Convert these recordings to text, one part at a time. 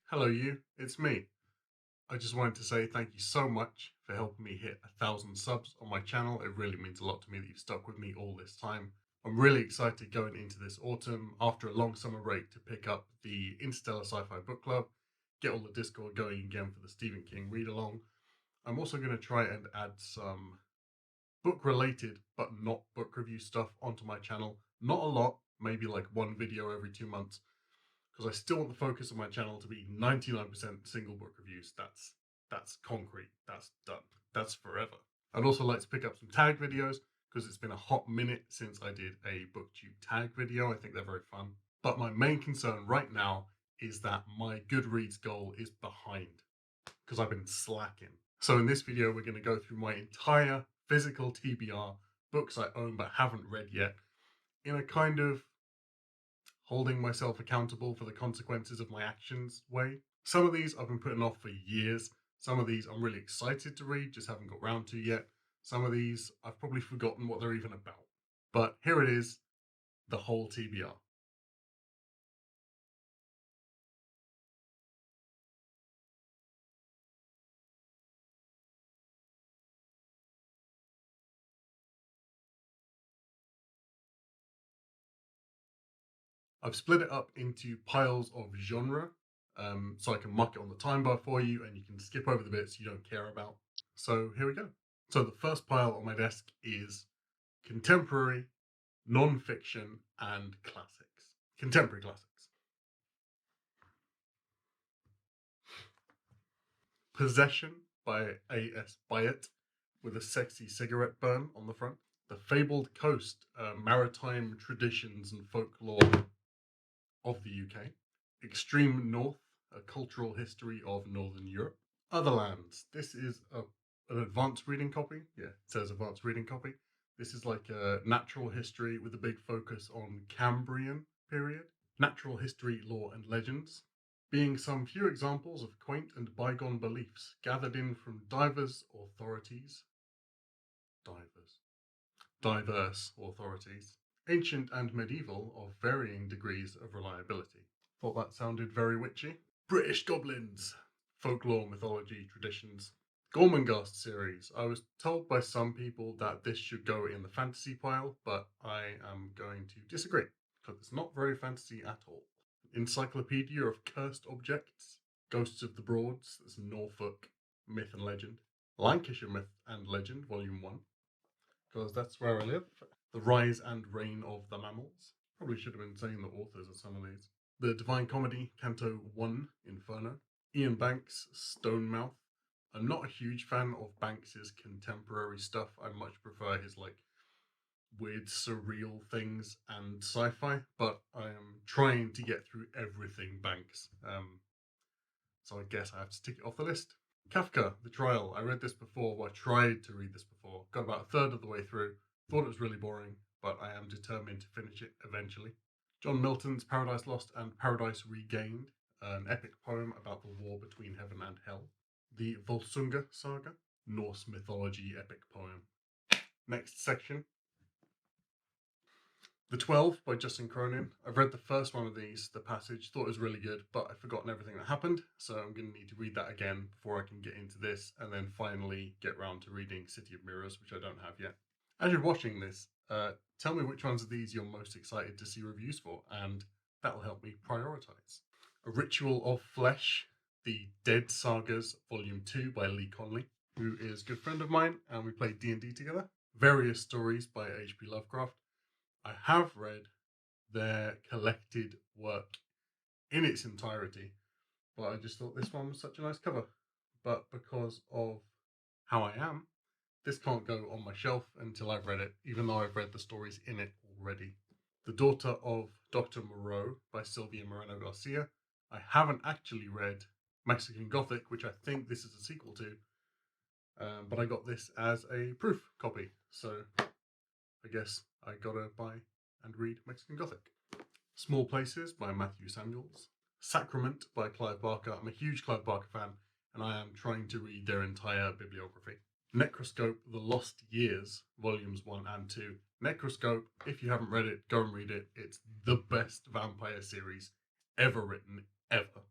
Hello, you. It's me. I just wanted to say thank you so much for helping me hit 1,000 subs on my channel. It really means a lot to me that you've stuck with me all this time. I'm really excited going into this autumn after a long summer break to pick up the Interstellar Sci-Fi Book Club, get all the Discord going again for the Stephen King read along. I'm also going to try and add some book related but not book review stuff onto my channel. Not a lot, maybe like one video every 2 months, because I still want the focus of my channel to be 99% single book reviews. That's concrete. That's done. That's forever. I'd also like to pick up some tag videos because it's been a hot minute since I did a booktube tag video. I think they're very fun. But my main concern right now is that my Goodreads goal is behind because I've been slacking. So in this video, we're going to go through my entire physical TBR, books I own but haven't read yet, in a kind of holding myself accountable for the consequences of my actions way. Some of these I've been putting off for years. Some of these I'm really excited to read, just haven't got round to yet. Some of these I've probably forgotten what they're even about. But here it is, the whole TBR. I've split it up into piles of genre, so I can mark it on the time bar for you and you can skip over the bits you don't care about. So here we go. So the first pile on my desk is contemporary, non-fiction, and classics. Contemporary classics. Possession by A.S. Byatt with a sexy cigarette burn on the front. The Fabled Coast, maritime traditions and folklore of the UK. Extreme North, a cultural history of Northern Europe. Other Lands. This is an advanced reading copy. Yeah, it says advanced reading copy. This is like a natural history with a big focus on Cambrian period. Natural history, lore, and legends, being some few examples of quaint and bygone beliefs gathered in from diverse authorities, ancient and medieval of varying degrees of reliability. Thought that sounded very witchy. British goblins, folklore, mythology, traditions. Gormenghast series. I was told by some people that this should go in the fantasy pile, but I am going to disagree because it's not very fantasy at all. Encyclopedia of Cursed Objects, Ghosts of the Broads, that's Norfolk Myth and Legend, Lancashire Myth and Legend, Volume 1, because that's where I live. The Rise and Reign of the Mammals. Probably should have been saying the authors of some of these. The Divine Comedy, Canto 1, Inferno. Ian Banks, Stonemouth. I'm not a huge fan of Banks's contemporary stuff. I much prefer his like weird surreal things and sci-fi, but I am trying to get through everything Banks. So I guess I have to tick it off the list. Kafka, The Trial. I read this before, well, I tried to read this before, got about a third of the way through, thought it was really boring, but I am determined to finish it eventually. John Milton's Paradise Lost and Paradise Regained, an epic poem about the war between heaven and hell. The Volsunga Saga, Norse mythology epic poem. Next section, The 12 by Justin Cronin. I've read the first one of these, The Passage, thought it was really good, but I've forgotten everything that happened, so I'm going to need to read that again before I can get into this, and then finally get round to reading City of Mirrors, which I don't have yet. As you're watching this, tell me which ones of these you're most excited to see reviews for, and that'll help me prioritize. A Ritual of Flesh, The Dead Sagas, Volume 2 by Lee Conley, who is a good friend of mine, and we played D&D together. Various Stories by H.P. Lovecraft. I have read their collected work in its entirety, but I just thought this one was such a nice cover. But because of how I am, this can't go on my shelf until I've read it, even though I've read the stories in it already. The Daughter of Dr. Moreau by Sylvia Moreno Garcia. I haven't actually read Mexican Gothic, which I think this is a sequel to, but I got this as a proof copy, so I guess I gotta buy and read Mexican Gothic. Small Places by Matthew Samuels. Sacrament by Clive Barker. I'm a huge Clive Barker fan, and I am trying to read their entire bibliography. Necroscope, The Lost Years, Volumes 1 and 2. Necroscope, if you haven't read it, go and read it. It's the best vampire series ever written, ever.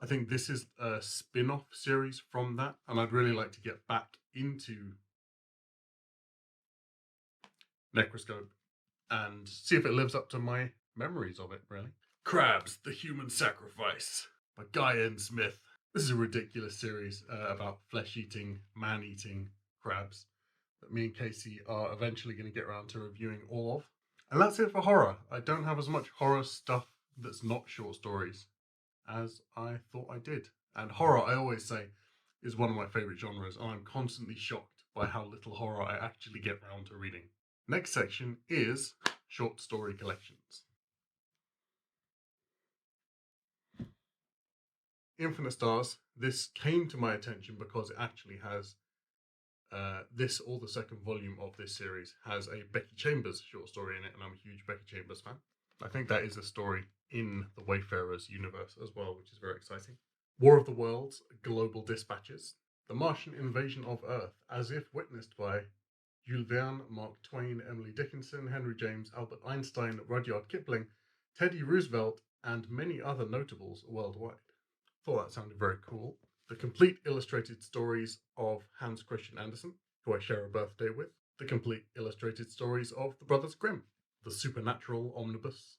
I think think this is a spin-off series from that, and I'd really like to get back into Necroscope and see if it lives up to my memories of it, really. Crabs, the Human Sacrifice by Guy N. Smith. This is a ridiculous series about flesh-eating, man-eating crabs that me and Casey are eventually going to get around to reviewing all of. And that's it for horror. I don't have as much horror stuff that's not short stories as I thought I did. And horror, I always say, is one of my favourite genres, and I'm constantly shocked by how little horror I actually get around to reading. Next section is short story collections. Infinite Stars, this came to my attention because it actually has this, or the second volume of this series, has a Becky Chambers short story in it, and I'm a huge Becky Chambers fan. I think that is a story in the Wayfarers universe as well, which is very exciting. War of the Worlds, Global Dispatches, The Martian Invasion of Earth, as if witnessed by Jules Verne, Mark Twain, Emily Dickinson, Henry James, Albert Einstein, Rudyard Kipling, Teddy Roosevelt, and many other notables worldwide. Thought that sounded very cool. The complete illustrated stories of Hans Christian Andersen, who I share a birthday with. The complete illustrated stories of the Brothers Grimm. The Supernatural Omnibus,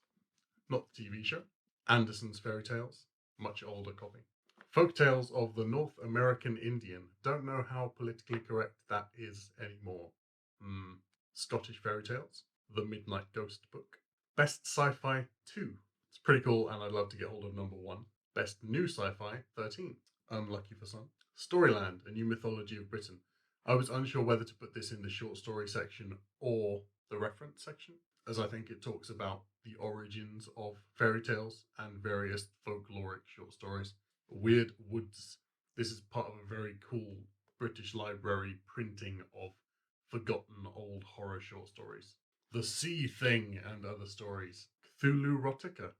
not the TV show. Andersen's Fairy Tales, much older copy. Folk Tales of the North American Indian. Don't know how politically correct that is anymore. Scottish Fairy Tales, The Midnight Ghost Book. Best Sci-Fi 2. It's pretty cool, and I'd love to get hold of number 1. Best New Sci-Fi 13. Unlucky for some. Storyland, A New Mythology of Britain. I was unsure whether to put this in the short story section or the reference section, as I think it talks about the origins of fairy tales and various folkloric short stories. Weird Woods. This is part of a very cool British Library printing of forgotten old horror short stories. The Sea Thing and Other Stories. Cthulhu Rotica.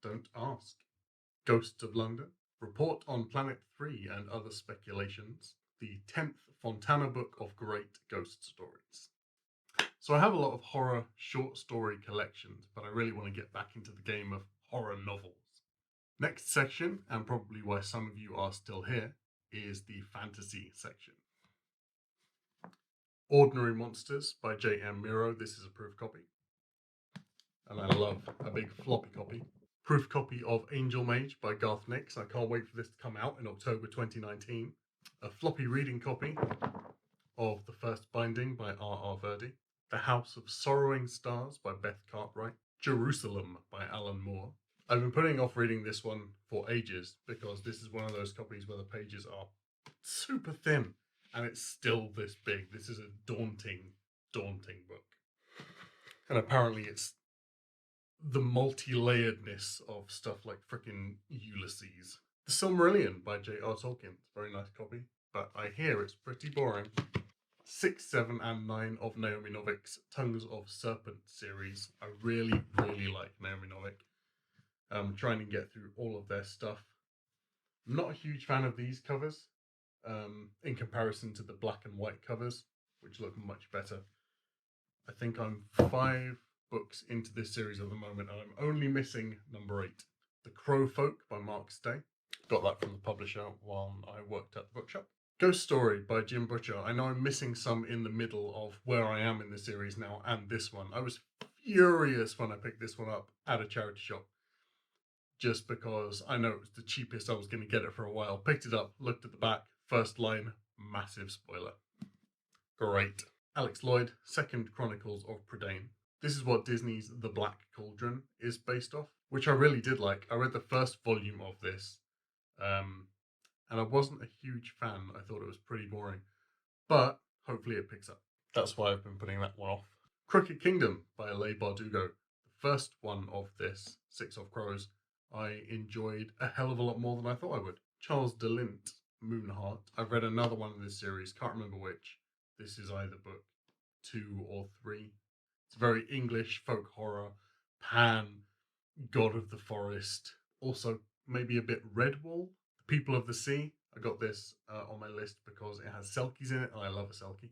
Don't ask. Ghosts of London. Report on Planet 3 and Other Speculations. The 10th Fontana Book of Great Ghost Stories. So I have a lot of horror short story collections, but I really want to get back into the game of horror novels. Next section, and probably why some of you are still here, is the fantasy section. Ordinary Monsters by J.M. Miro. This is a proof copy. And I love a big floppy copy. Proof copy of Angel Mage by Garth Nix. I can't wait for this to come out in October 2019. A floppy reading copy of The First Binding by R.R. Verdi. The House of Sorrowing Stars by Beth Cartwright. Jerusalem by Alan Moore. I've been putting off reading this one for ages because this is one of those copies where the pages are super thin and it's still this big. This is a daunting, daunting book. And apparently it's the multi-layeredness of stuff like frickin' Ulysses. The Silmarillion by J.R. Tolkien. It's a very nice copy, but I hear it's pretty boring. 6, 7, and 9 of Naomi Novik's Tongues of Serpent series. I really, really like Naomi Novik. I'm trying to get through all of their stuff. I'm not a huge fan of these covers in comparison to the black and white covers, which look much better. I think I'm 5 books into this series at the moment, and I'm only missing number 8. The Crow Folk by Mark Stay. Got that from the publisher while I worked at the bookshop. Ghost Story by Jim Butcher. I know I'm missing some in the middle of where I am in the series now and this one. I was furious when I picked this one up at a charity shop, just because I know it was the cheapest I was going to get it for a while. Picked it up, looked at the back, first line, massive spoiler. Great. Alex Lloyd, Second Chronicles of Prydain. This is what Disney's The Black Cauldron is based off, which I really did like. I read the first volume of this, and I wasn't a huge fan. I thought it was pretty boring, but hopefully it picks up. That's why I've been putting that one off. Crooked Kingdom by Leigh Bardugo. The first one of this, Six of Crows, I enjoyed a hell of a lot more than I thought I would. Charles DeLint, Moonheart. I've read another one in this series, can't remember which. This is either book 2 or 3. It's very English folk horror, Pan, God of the Forest, also maybe a bit Redwall, The People of the Sea. I got this on my list because it has Selkies in it, and I love a Selkie.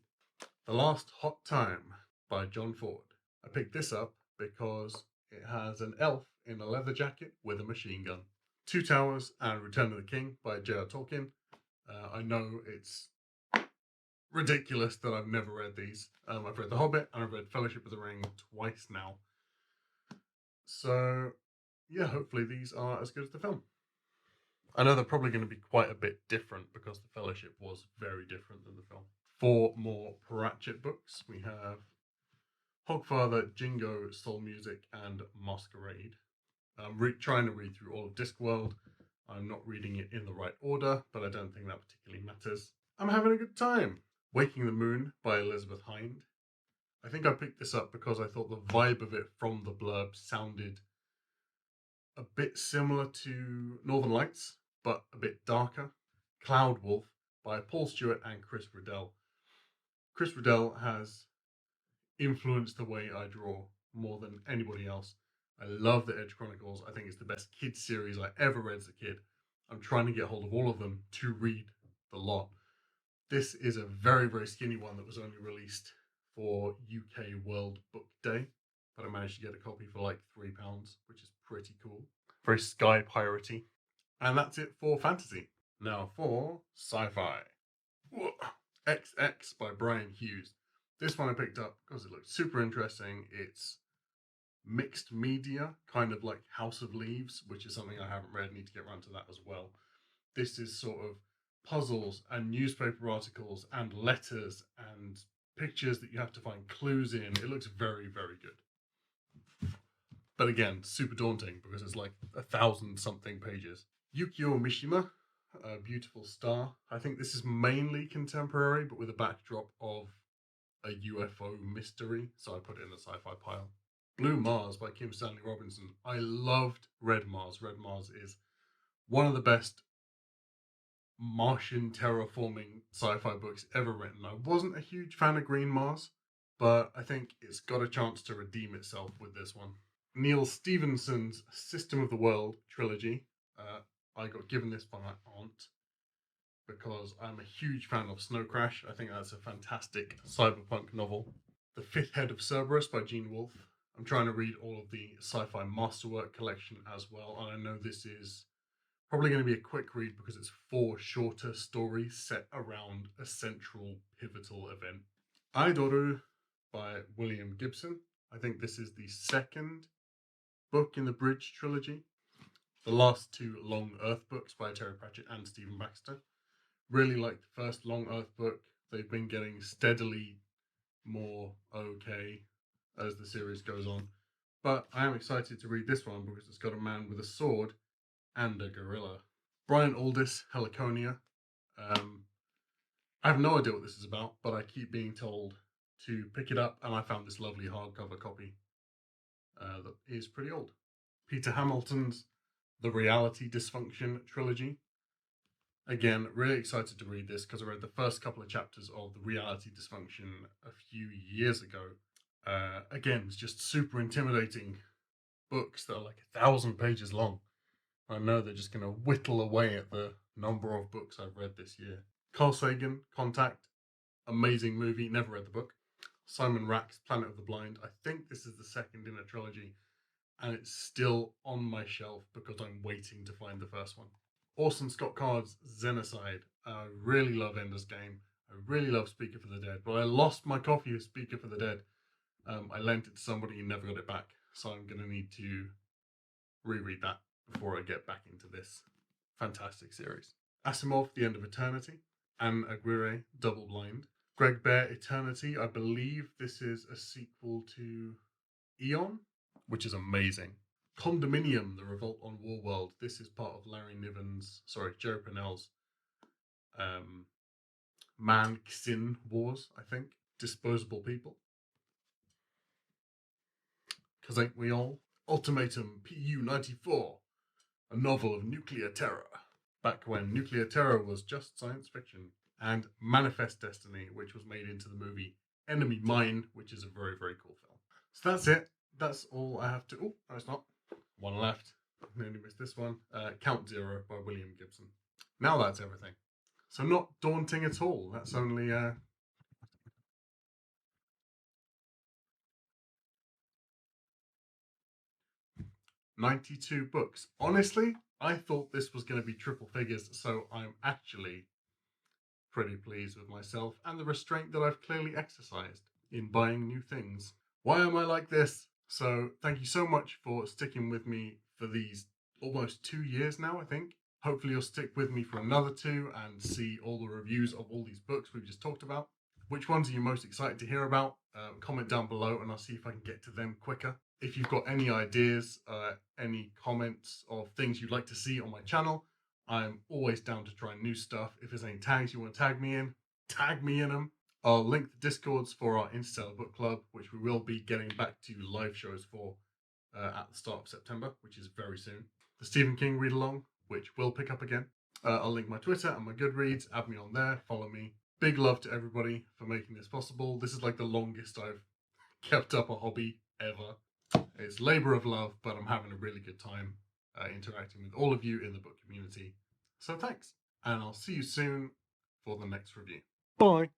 The Last Hot Time by John Ford. I picked this up because it has an elf in a leather jacket with a machine gun. Two Towers and Return of the King by J.R. Tolkien. I know it's ridiculous that I've never read these. I've read The Hobbit and I've read Fellowship of the Ring twice now. So, yeah, hopefully these are as good as the film. I know they're probably going to be quite a bit different because The Fellowship was very different than the film. 4 more Pratchett books. We have Hogfather, Jingo, Soul Music, and Masquerade. I'm trying to read through all of Discworld. I'm not reading it in the right order, but I don't think that particularly matters. I'm having a good time. Waking the Moon by Elizabeth Hind. I think I picked this up because I thought the vibe of it from the blurb sounded a bit similar to Northern Lights, but a bit darker. Cloud Wolf by Paul Stewart and Chris Riddell. Chris Riddell has influenced the way I draw more than anybody else. I love the Edge Chronicles. I think it's the best kids series I ever read as a kid. I'm trying to get hold of all of them to read the lot. This is a very, very skinny one that was only released for UK World Book Day, but I managed to get a copy for like £3, which is pretty cool. Very sky piratey. And that's it for fantasy. Now for sci-fi. XX by Brian Hughes. This one I picked up because it looked super interesting. It's mixed media, kind of like House of Leaves, which is something I haven't read. Need to get around to that as well. This is sort of puzzles and newspaper articles and letters and pictures that you have to find clues in. It looks very, very good. But again, super daunting because it's like 1,000-something pages. Yukio Mishima, A Beautiful Star. I think this is mainly contemporary, but with a backdrop of a UFO mystery, so I put it in the sci-fi pile. Blue Mars by Kim Stanley Robinson. I loved Red Mars. Red Mars is one of the best Martian terraforming sci-fi books ever written. I wasn't a huge fan of Green Mars, but I think it's got a chance to redeem itself with this one. Neil Stephenson's System of the World trilogy. I got given this by my aunt because I'm a huge fan of Snow Crash. I think that's a fantastic cyberpunk novel. The Fifth Head of Cerberus by Gene Wolfe. I'm trying to read all of the sci-fi masterwork collection as well, and I know this is probably going to be a quick read because it's 4 shorter stories set around a central pivotal event. Aidoru by William Gibson. I think this is the second book in the Bridge trilogy. The last 2 Long Earth books by Terry Pratchett and Stephen Baxter. Really liked the first Long Earth book. They've been getting steadily more okay as the series goes on. But I am excited to read this one because it's got a man with a sword and a gorilla. Brian Aldiss, Heliconia. I have no idea what this is about, but I keep being told to pick it up, and I found this lovely hardcover copy that is pretty old. Peter Hamilton's The Reality Dysfunction trilogy. Again, really excited to read this because I read the first couple of chapters of The Reality Dysfunction a few years ago. Again, it's just super intimidating books that are like 1,000 pages long. I know they're just going to whittle away at the number of books I've read this year. Carl Sagan, Contact, amazing movie, never read the book. Simon Rack's Planet of the Blind. I think this is the second in a trilogy, and it's still on my shelf because I'm waiting to find the first one. Orson Scott Card's Xenocide. I really love Ender's Game. I really love Speaker for the Dead, but I lost my copy of Speaker for the Dead. I lent it to somebody and never got it back, so I'm going to need to reread that before I get back into this fantastic series. Asimov, The End of Eternity. Anne Aguirre, Double Blind. Greg Bear, Eternity. I believe this is a sequel to Eon, which is amazing. Condominium, The Revolt on Warworld. This is part of Jerry Pennell's Man Xin Wars, I think. Disposable People. Because ain't we all? Ultimatum PU-94, a novel of nuclear terror. Back when nuclear terror was just science fiction. And Manifest Destiny, which was made into the movie Enemy Mine, which is a very, very cool film. So that's it. That's all I have to... Oh, no, it's not. One left. I nearly missed this one. Count Zero by William Gibson. Now that's everything. So not daunting at all. That's only... 92 books. Honestly, I thought this was going to be triple figures, so I'm actually pretty pleased with myself and the restraint that I've clearly exercised in buying new things. Why am I like this? So, thank you so much for sticking with me for these almost 2 years now, I think. Hopefully, you'll stick with me for another two and see all the reviews of all these books we've just talked about. Which ones are you most excited to hear about? Comment down below and I'll see if I can get to them quicker. If you've got any ideas, any comments of things you'd like to see on my channel, I'm always down to try new stuff. If there's any tags you want to tag me in them. I'll link the Discords for our Interstellar Book Club, which we will be getting back to live shows for at the start of September, which is very soon. The Stephen King read along, which will pick up again. I'll link my Twitter and my Goodreads. Add me on there. Follow me. Big love to everybody for making this possible. This is like the longest I've kept up a hobby ever. It's labor of love, but I'm having a really good time interacting with all of you in the book community. So thanks, and I'll see you soon for the next review. Bye.